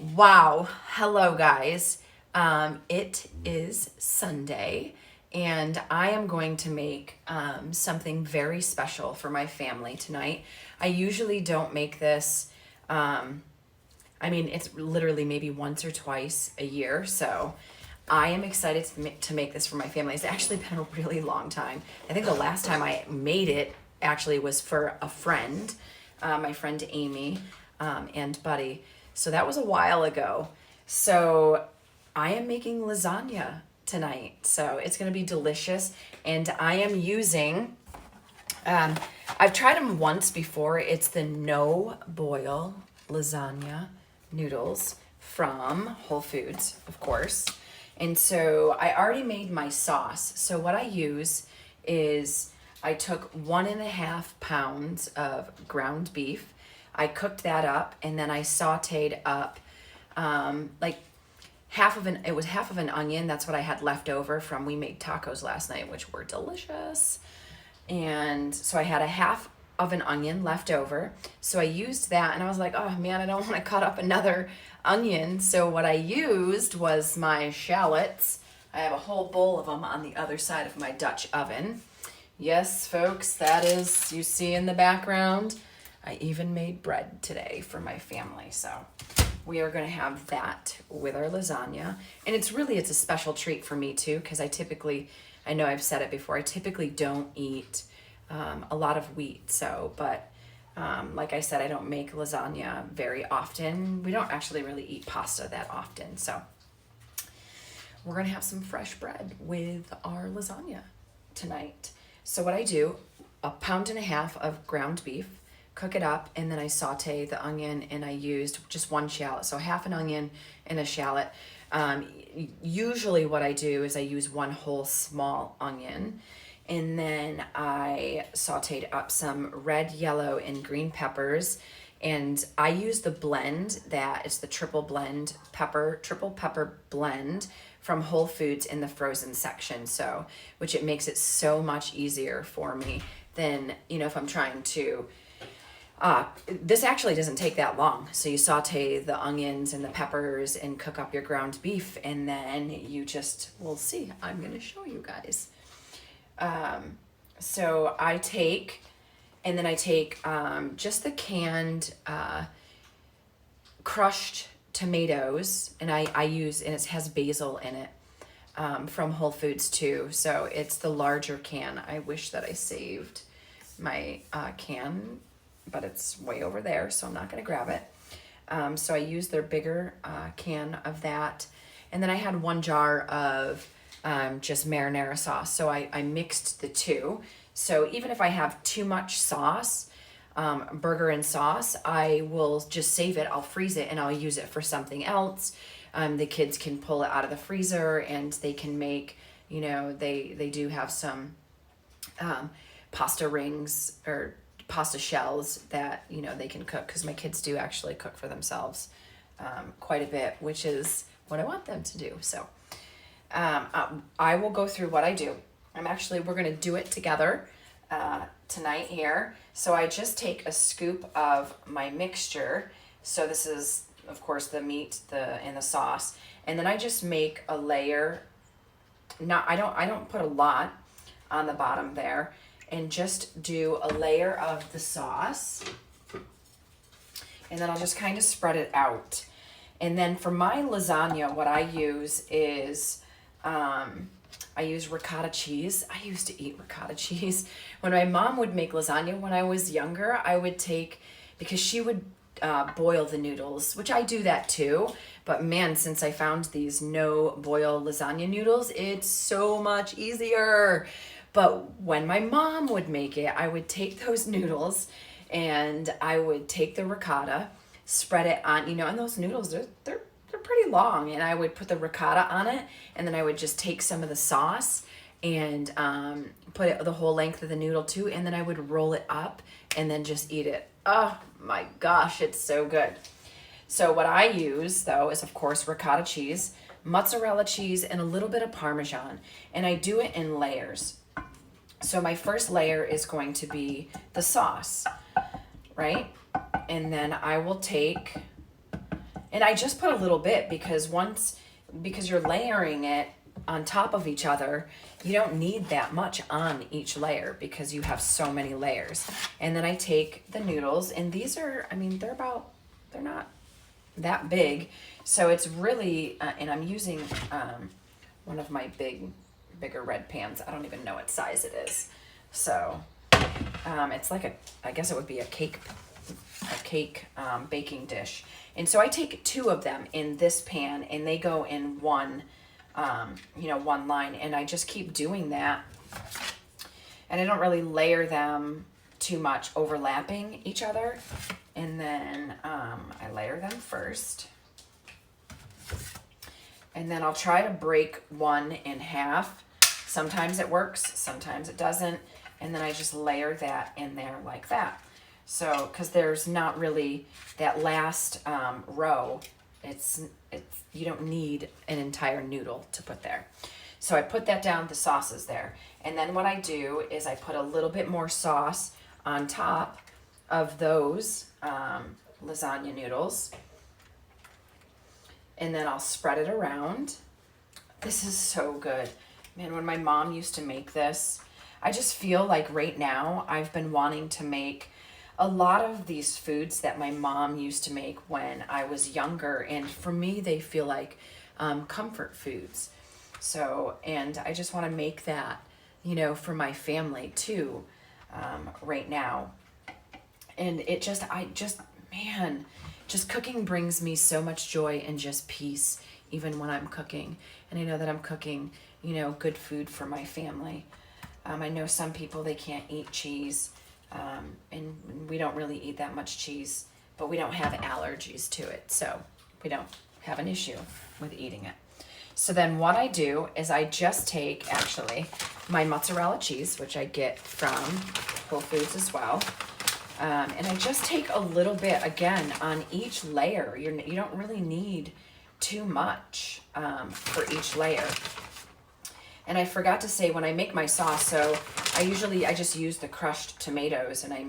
Wow. Hello, guys. It is Sunday, and I am going to make something very special for my family tonight. I usually don't make this. It's literally maybe once or twice a year, so I am excited to make this for my family. It's actually been a really long time. I think the last time I made it actually was for a friend, my friend Amy and Buddy. So that was a while ago. So I am making lasagna tonight. So it's going to be delicious. And I am using, I've tried them once before. It's the no boil lasagna noodles from Whole Foods, of course. And so I already made my sauce. So what I use is I took 1.5 pounds of ground beef. I cooked that up and then I sauteed up like it was half of an onion. That's what I had left over from we made tacos last night, which were delicious. And so I had a half of an onion left over. So I used that and I was like, oh man, I don't want to cut up another onion. So what I used was my shallots. I have a whole bowl of them on the other side of my Dutch oven. Yes, folks, that is, you see in the background, I even made bread today for my family. So we are going to have that with our lasagna. And it's a special treat for me too, because I know I've said it before, I typically don't eat a lot of wheat. So, but like I said, I don't make lasagna very often. We don't actually really eat pasta that often. So we're going to have some fresh bread with our lasagna tonight. So what I do, 1.5 pounds of ground beef, cook it up, and then I saute the onion, and I used just one shallot. So half an onion and a shallot. Usually what I do is I use one whole small onion, and then I sauteed up some red, yellow, and green peppers. And I use the blend it's the triple pepper blend from Whole Foods in the frozen section. So, which it makes it so much easier for me than, if I'm trying to, this actually doesn't take that long. So you saute the onions and the peppers and cook up your ground beef, and then we'll see. I'm going to show you guys. So I take just the canned crushed tomatoes, and I use, and it has basil in it, from Whole Foods too. So it's the larger can. I wish that I saved my can, but it's way over there, so I'm not going to grab it. So I used their bigger can of that. And then I had 1 jar of just marinara sauce. So I mixed the two. So even if I have too much sauce, burger and sauce, I will just save it. I'll freeze it and I'll use it for something else. The kids can pull it out of the freezer and they can make, they do have some pasta rings or pasta shells that, they can cook, because my kids do actually cook for themselves quite a bit, which is what I want them to do. So I will go through what I do. We're going to do it together tonight here. So I just take a scoop of my mixture. So this is, of course, the meat, and the sauce. And then I just make a layer. I don't put a lot on the bottom there, and just do a layer of the sauce. And then I'll just kind of spread it out. And then for my lasagna, what I use is, I use ricotta cheese. I used to eat ricotta cheese. When my mom would make lasagna when I was younger, I would because she would boil the noodles, which I do that too. But man, since I found these no boil lasagna noodles, it's so much easier. But when my mom would make it, I would take those noodles and I would take the ricotta, spread it on, and those noodles, they're pretty long, and I would put the ricotta on it, and then I would just take some of the sauce and put it the whole length of the noodle too, and then I would roll it up and then just eat it. Oh my gosh, it's so good. So what I use though is, of course, ricotta cheese, mozzarella cheese, and a little bit of Parmesan, and I do it in layers. So my first layer is going to be the sauce, right? And then I will take And I just put a little bit because because you're layering it on top of each other, you don't need that much on each layer because you have so many layers. And then I take the noodles, and these are, I mean, they're not that big. So it's really, and I'm using one of my bigger red pans. I don't even know what size it is. So it's like I guess it would be a cake baking dish. And so I take 2 of them in this pan, and they go in one line, and I just keep doing that. And I don't really layer them too much overlapping each other. And then I layer them first. And then I'll try to break one in half. Sometimes it works, sometimes it doesn't. And then I just layer that in there like that. So, because there's not really that last row, you don't need an entire noodle to put there. So I put that down, the sauce is there. And then what I do is I put a little bit more sauce on top of those lasagna noodles. And then I'll spread it around. This is so good. Man, when my mom used to make this, I just feel like right now I've been wanting to make a lot of these foods that my mom used to make when I was younger. And for me, they feel like comfort foods. So, and I just want to make that, for my family too, right now. And man, just cooking brings me so much joy and just peace, even when I'm cooking. And I know that I'm cooking, good food for my family. I know some people, they can't eat cheese, and we don't really eat that much cheese, but we don't have allergies to it, so we don't have an issue with eating it. So then what I do is I just take, actually, my mozzarella cheese, which I get from Whole Foods as well, and I just take a little bit, again, on each layer. You don't really need too much for each layer. And I forgot to say, when I make my sauce, so I just use the crushed tomatoes, and I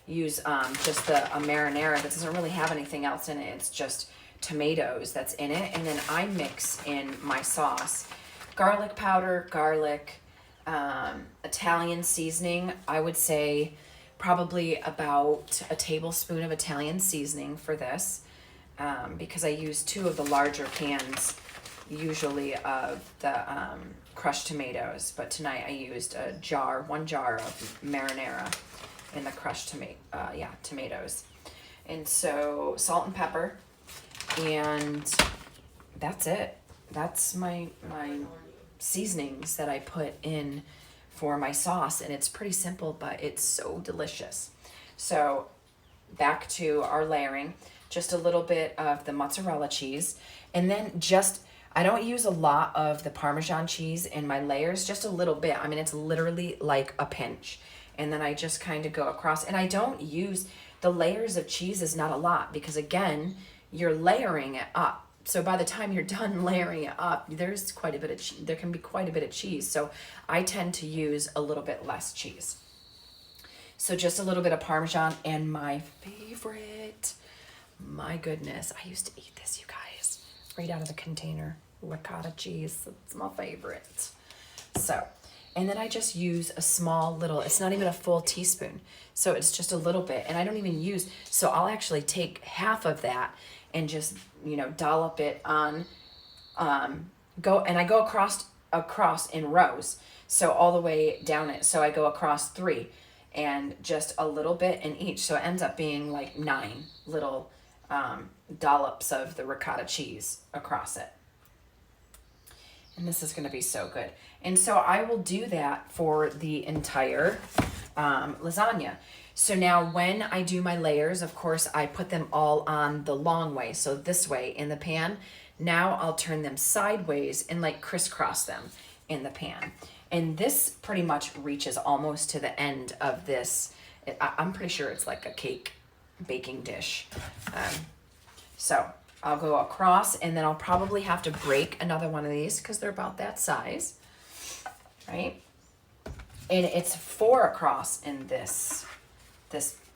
use just a marinara that doesn't really have anything else in it. It's just tomatoes that's in it. And then I mix in my sauce, garlic powder, Italian seasoning. I would say probably about a tablespoon of Italian seasoning for this, because I use 2 of the larger cans usually of the crushed tomatoes, but tonight I used 1 jar of marinara in the crushed tomatoes. And so salt and pepper, and that's it. That's my seasonings that I put in for my sauce, and it's pretty simple, but it's so delicious. So back to our layering, just a little bit of the mozzarella cheese, and then I don't use a lot of the Parmesan cheese in my layers, just a little bit. I mean, it's literally like a pinch. And then I just kind of go across, and I don't use the layers of cheese is not a lot, because again, you're layering it up. So by the time you're done layering it up, there can be quite a bit of cheese. So I tend to use a little bit less cheese. So just a little bit of Parmesan, and my favorite, my goodness, I used to eat this, you guys, right out of the container, ricotta cheese. It's my favorite. So, and then I just use a small little, it's not even a full teaspoon. So it's just a little bit, and I don't even use, so I'll actually take half of that and just, dollop it on, I go across in rows. So all the way down it. So I go across 3 and just a little bit in each. So it ends up being like 9 little dollops of the ricotta cheese across it. And this is going to be so good. And so I will do that for the entire lasagna. So now when I do my layers, of course, I put them all on the long way. So this way in the pan. Now I'll turn them sideways and like crisscross them in the pan. And this pretty much reaches almost to the end of this. I'm pretty sure it's like a cake baking dish. So I'll go across, and then I'll probably have to break another one of these because they're about that size, right? And it's 4 across in this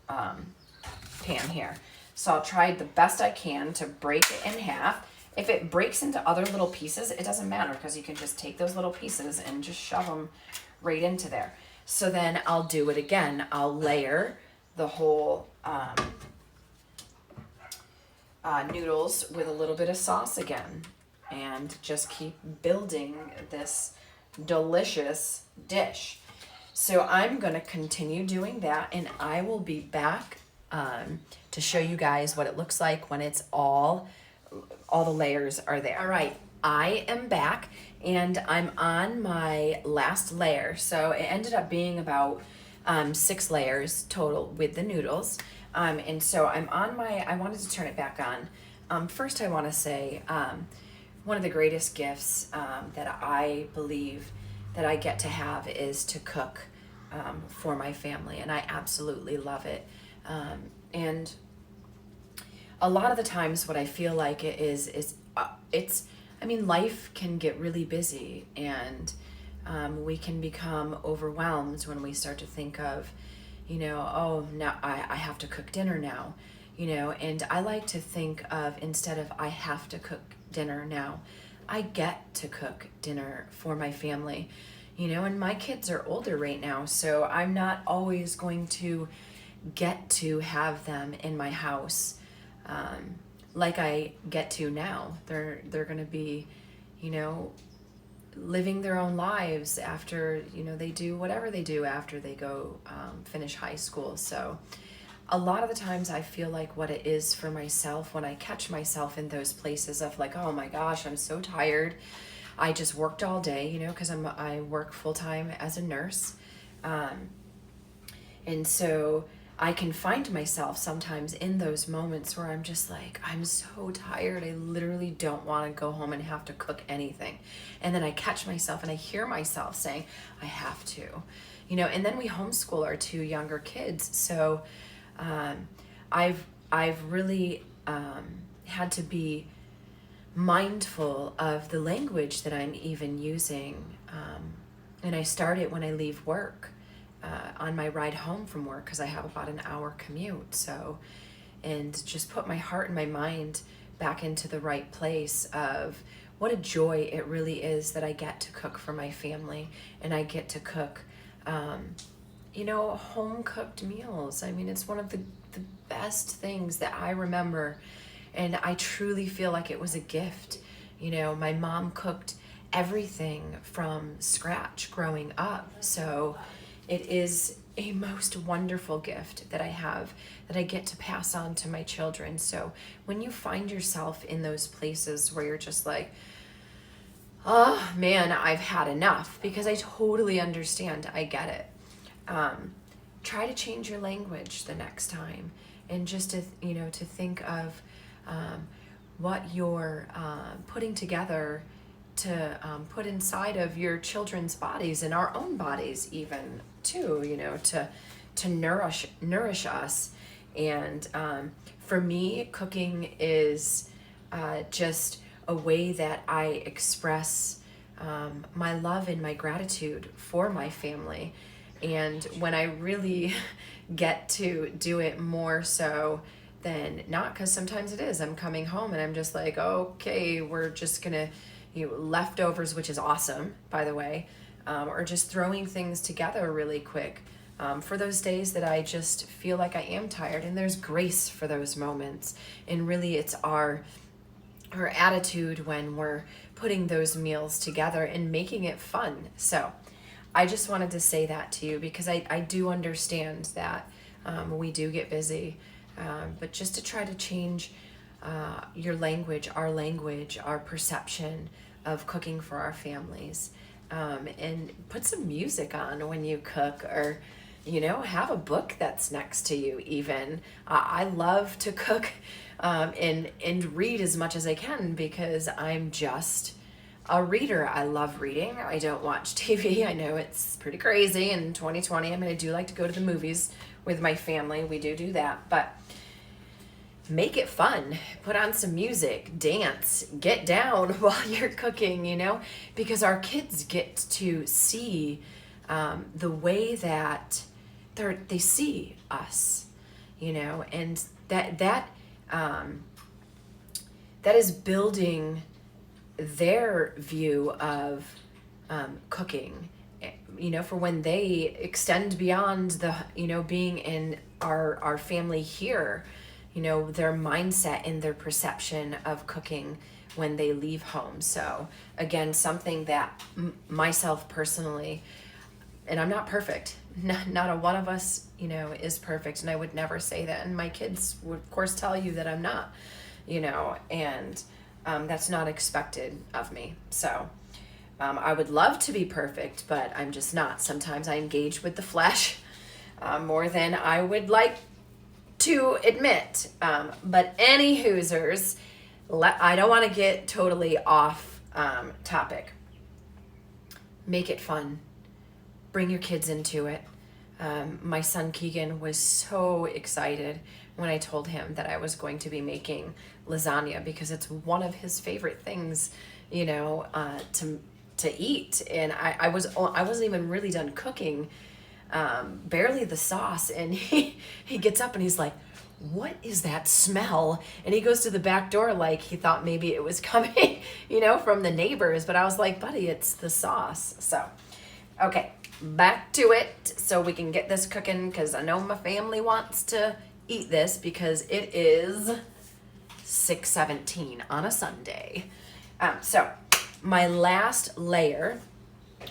pan here. So I'll try the best I can to break it in half. If it breaks into other little pieces, it doesn't matter because you can just take those little pieces and just shove them right into there. So then I'll do it again. I'll layer the whole noodles with a little bit of sauce again and just keep building this delicious dish. So I'm going to continue doing that, and I will be back to show you guys what it looks like when it's all the layers are there. All right, I am back, and I'm on my last layer. So it ended up being about 6 layers total with the noodles. And so I'm on I wanted to turn it back on. First, I want to say one of the greatest gifts that I believe that I get to have is to cook for my family, and I absolutely love it. And a lot of the times what I feel like it is I mean, life can get really busy, and we can become overwhelmed when we start to think of, oh, now I have to cook dinner now, and I like to think of, instead of I have to cook dinner now, I get to cook dinner for my family, and my kids are older right now, so I'm not always going to get to have them in my house like I get to now. They're going to be, living their own lives after, they do whatever they do after they go finish high school. So a lot of the times I feel like what it is for myself when I catch myself in those places of like, oh my gosh, I'm so tired. I just worked all day, because I work full time as a nurse. And so I can find myself sometimes in those moments where I'm just like, I'm so tired. I literally don't want to go home and have to cook anything. And then I catch myself and I hear myself saying, I have to, and then we homeschool our 2 younger kids. So I've really had to be mindful of the language that I'm even using. And I start it when I leave work. On my ride home from work, because I have about an hour commute. So, and just put my heart and my mind back into the right place of what a joy it really is that I get to cook for my family, and I get to cook, home cooked meals. I mean, it's one of the best things that I remember, and I truly feel like it was a gift. My mom cooked everything from scratch growing up. So it is a most wonderful gift that I have, that I get to pass on to my children. So when you find yourself in those places where you're just like, oh man, I've had enough, because I totally understand, I get it. Try to change your language the next time, and just to, to think of what you're putting together to put inside of your children's bodies and our own bodies even too, to nourish us. And for me, cooking is just a way that I express my love and my gratitude for my family. And when I really get to do it more so than not, because sometimes it is, I'm coming home and I'm just like, okay, we're just gonna, leftovers, which is awesome, by the way, or just throwing things together really quick for those days that I just feel like I am tired. And there's grace for those moments. And really it's our attitude when we're putting those meals together and making it fun. So I just wanted to say that to you, because I do understand that we do get busy, but just to try to change your language, our perception of cooking for our families, and put some music on when you cook, or have a book that's next to you even. I love to cook and read as much as I can, because I'm just a reader. I love reading. I don't watch TV. I know it's pretty crazy in 2020. I mean, I do like to go to the movies with my family. We do that, but make it fun. Put on some music, dance, get down while you're cooking, because our kids get to see the way that they see us, and that that is building their view of cooking, for when they extend beyond the, being in our family here, their mindset and their perception of cooking when they leave home. So again, something that myself personally, and I'm not perfect. Not a one of us, is perfect. And I would never say that. And my kids would, of course, tell you that I'm not, and that's not expected of me. So I would love to be perfect, but I'm just not. Sometimes I engage with the flesh more than I would like to admit. But any Hoosers, I don't want to get totally off topic. Make it fun. Bring your kids into it. My son Keegan was so excited when I told him that I was going to be making lasagna, because it's one of his favorite things, to eat. And I wasn't even really done cooking, barely the sauce, and he gets up and he's like, "What is that smell?" And he goes to the back door like he thought maybe it was coming, from the neighbors. But I was like, "Buddy, it's the sauce." So, okay, back to it so we can get this cooking, because I know my family wants to eat this because it is 6:17 on a Sunday. So my last layer,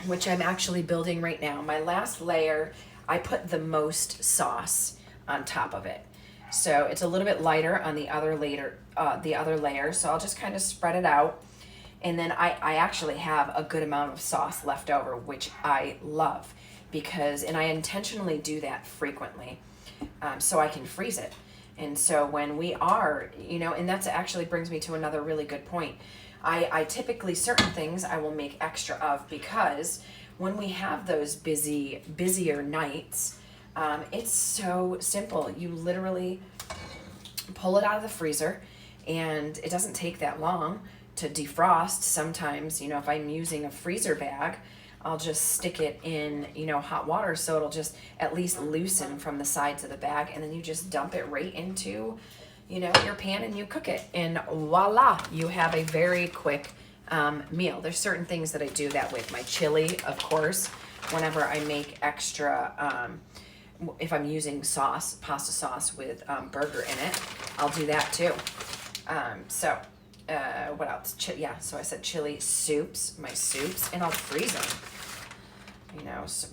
which I'm actually building right now, my last layer, I put the most sauce on top of it. So it's a little bit lighter on the other layer. So I'll just kind of spread it out. And then I actually have a good amount of sauce left over, which I love, and I intentionally do that frequently, so I can freeze it. And so when we are, and that's actually brings me to another really good point. I typically, certain things I will make extra of, because when we have those busier nights, it's so simple. You literally pull it out of the freezer, and it doesn't take that long to defrost. Sometimes, if I'm using a freezer bag, I'll just stick it in, hot water, so it'll just at least loosen from the sides of the bag, and then you just dump it right into, your pan, and you cook it, and voila, you have a very quick meal. There's certain things that I do that with. My chili, of course, whenever I make extra, if I'm using pasta sauce with burger in it, I'll do that too. What else? So I said chili, my soups, and I'll freeze them.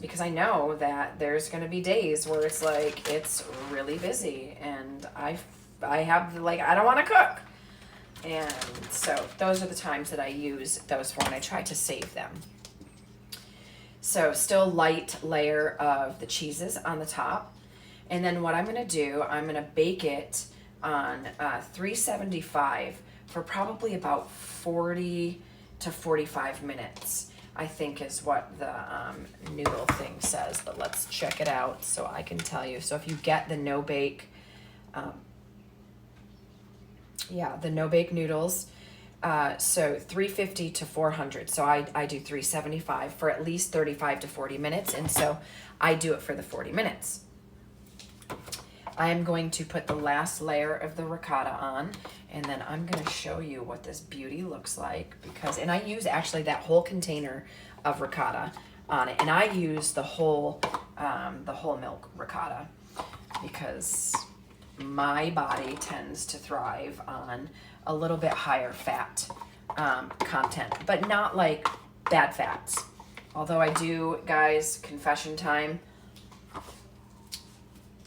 Because I know that there's going to be days where it's like, it's really busy, and I have, I don't want to cook. And so those are the times that I use those for, and I try to save them. So still light layer of the cheeses on the top. And then what I'm going to do, I'm going to bake it on 375 for probably about 40 to 45 minutes, I think is what the noodle thing says. But let's check it out so I can tell you. So if you get the no-bake, the no-bake noodles, so 350 to 400. So I do 375 for at least 35 to 40 minutes. And so I do it for the 40 minutes. I'm going to put the last layer of the ricotta on, and then I'm going to show you what this beauty looks like, and I use actually that whole container of ricotta on it, and I use the whole milk ricotta, because my body tends to thrive on a little bit higher fat content, but not like bad fats. Although I do, guys, confession time,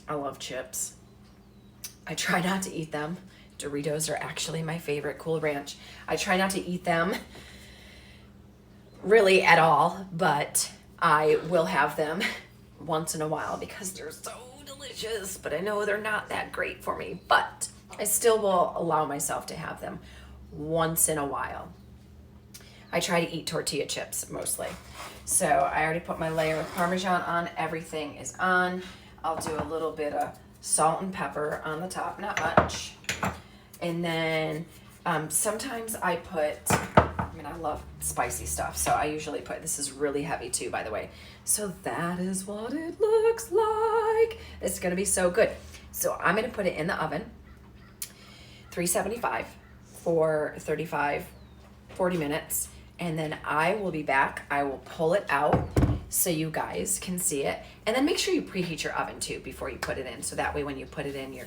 I love chips. I try not to eat them. Doritos are actually my favorite. Cool Ranch. I try not to eat them really at all, but I will have them once in a while because they're so delicious, but I know they're not that great for me, but I still will allow myself to have them once in a while. I try to eat tortilla chips mostly. So I already put my layer of Parmesan on. Everything is on. I'll do a little bit of salt and pepper on the top, not much. And then sometimes I love spicy stuff, so I usually put, this is really heavy too, by the way. So that is what it looks like. It's gonna be so good. So I'm gonna put it in the oven. 375 for 40 minutes. And then I will be back. I will pull it out so you guys can see it. And then make sure you preheat your oven too before you put it in. So that way when you put it in, your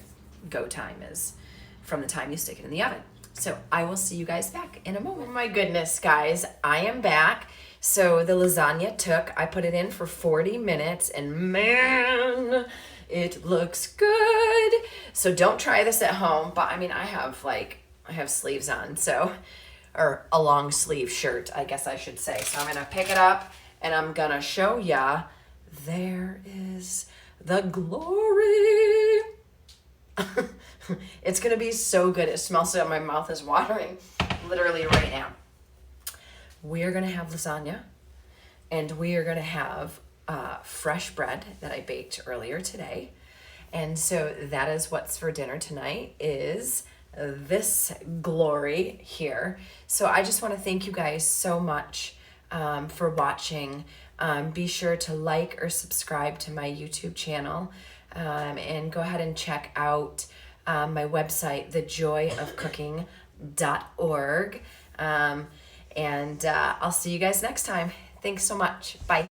go time is from the time you stick it in the oven. So I will see you guys back in a moment. Oh my goodness, guys, I am back. So the lasagna I put it in for 40 minutes and man, it looks good. So don't try this at home, but I mean, I have sleeves on, so, or a long sleeve shirt, I guess I should say. So I'm gonna pick it up and I'm gonna show ya. There is the glory. It's gonna be so good. It smells so, my mouth is watering literally right now. We are gonna have lasagna and we are gonna have fresh bread that I baked earlier today. And so that is what's for dinner tonight, is this glory here. So I just want to thank you guys so much for watching. Be sure to like or subscribe to my YouTube channel, and go ahead and check out my website, thejoyofcooking.org. And I'll see you guys next time. Thanks so much. Bye.